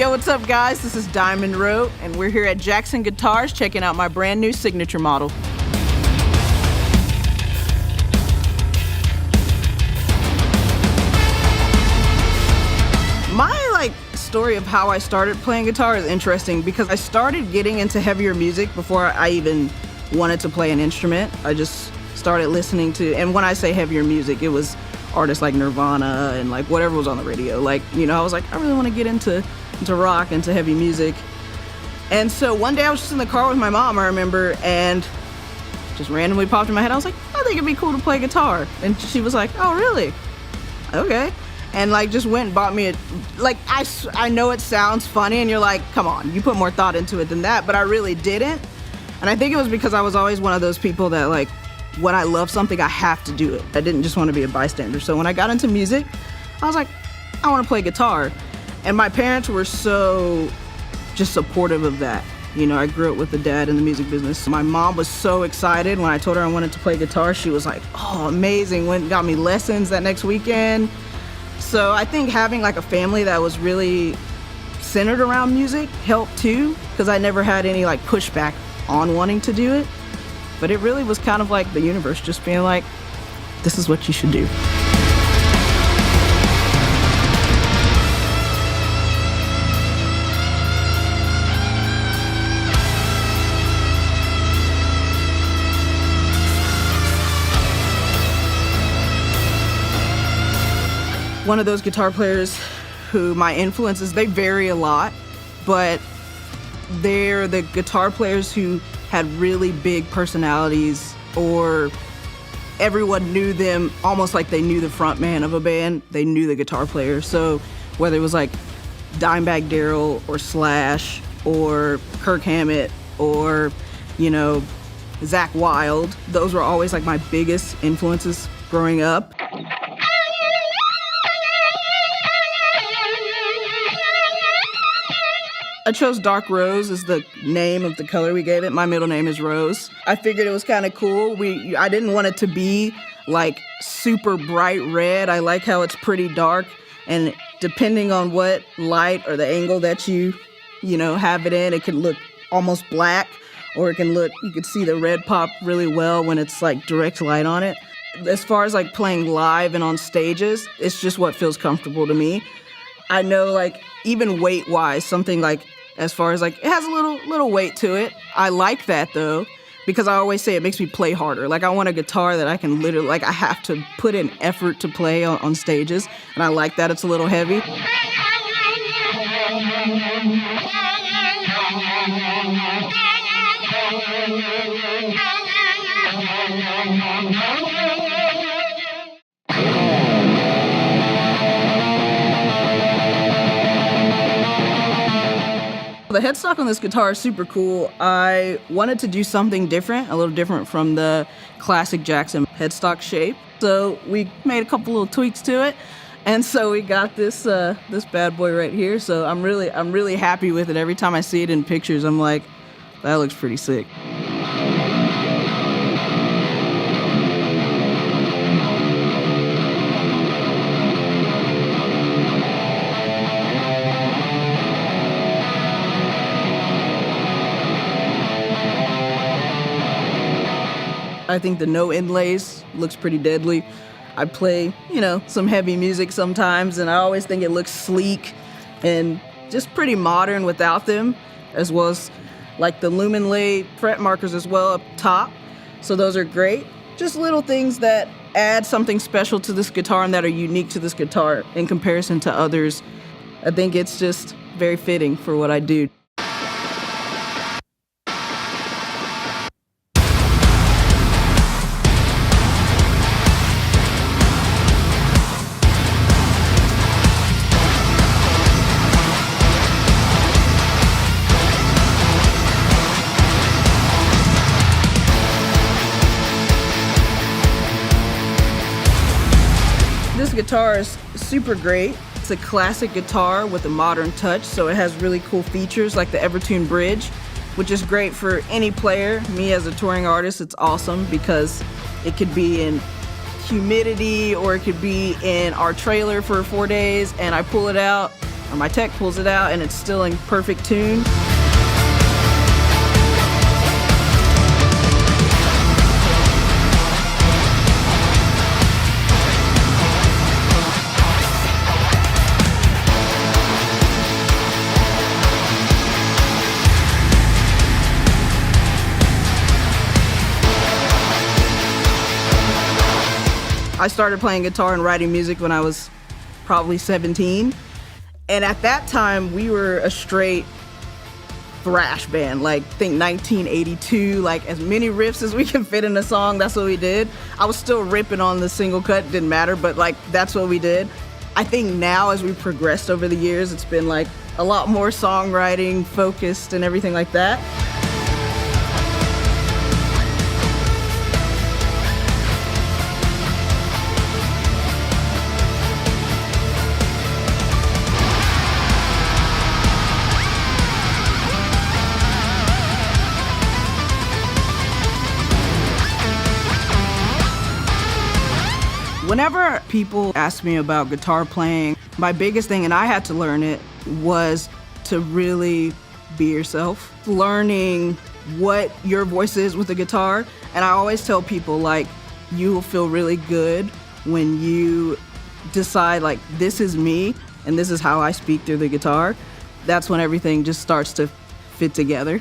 Yo, what's up, guys? This is Diamond Rowe, and we're here at Jackson Guitars checking out my brand new signature model. My story of how I started playing guitar is interesting because I started getting into heavier music before I even wanted to play an instrument. I just started listening to, and when I say heavier music, it was artists like Nirvana and whatever was on the radio. I was like, I really want to get into rock, into heavy music. And so one day I was just in the car with my mom, I remember, and just randomly popped in my head. I was like, I think it'd be cool to play guitar. And she was like, oh, really? Okay. And just went and bought me I know it sounds funny and you're like, come on, you put more thought into it than that, but I really didn't. And I think it was because I was always one of those people that when I love something, I have to do it. I didn't just want to be a bystander. So when I got into music, I was like, I want to play guitar. And my parents were so just supportive of that. You know, I grew up with a dad in the music business. My mom was so excited when I told her I wanted to play guitar. She was like, oh, amazing. Went and got me lessons that next weekend. So I think having a family that was really centered around music helped too, because I never had any pushback on wanting to do it. But it really was kind of the universe just being like, this is what you should do. One of those guitar players who my influences, they vary a lot, but they're the guitar players who had really big personalities, or everyone knew them almost like they knew the front man of a band. They knew the guitar player. So whether it was Dimebag Darrell or Slash or Kirk Hammett or, Zakk Wylde, those were always my biggest influences growing up. I chose Dark Rose as the name of the color we gave it. My middle name is Rose. I figured it was kind of cool. I didn't want it to be super bright red. I like how it's pretty dark, and depending on what light or the angle that you have it in, it can look almost black, or it can look, you can see the red pop really well when it's direct light on it. As far as playing live and on stages, it's just what feels comfortable to me. I know even weight-wise, something as far as it has a little weight to it. I like that though, because I always say it makes me play harder. I want a guitar that I can literally, I have to put in effort to play on stages, and I like that it's a little heavy. The headstock on this guitar is super cool. I wanted to do something different, a little different from the classic Jackson headstock shape. So we made a couple little tweaks to it, and so we got this this bad boy right here. So I'm really happy with it. Every time I see it in pictures, I'm like, that looks pretty sick. I think the no inlays looks pretty deadly. I play, some heavy music sometimes, and I always think it looks sleek and just pretty modern without them, as well as the lumen lay fret markers as well up top. So those are great. Just little things that add something special to this guitar and that are unique to this guitar in comparison to others. I think it's just very fitting for what I do. This guitar is super great. It's a classic guitar with a modern touch, so it has really cool features like the Evertune bridge, which is great for any player. Me as a touring artist, it's awesome because it could be in humidity or it could be in our trailer for 4 days, and I pull it out or my tech pulls it out and it's still in perfect tune. I started playing guitar and writing music when I was probably 17. And at that time, we were a straight thrash band, like think 1982, like as many riffs as we can fit in a song, that's what we did. I was still ripping on the single cut, didn't matter, but like that's what we did. I think now as we progressed over the years, it's been like a lot more songwriting focused and everything like that. Whenever people ask me about guitar playing, my biggest thing, and I had to learn it, was to really be yourself. Learning what your voice is with the guitar. And I always tell people, like, you will feel really good when you decide, like, this is me and this is how I speak through the guitar. That's when everything just starts to fit together.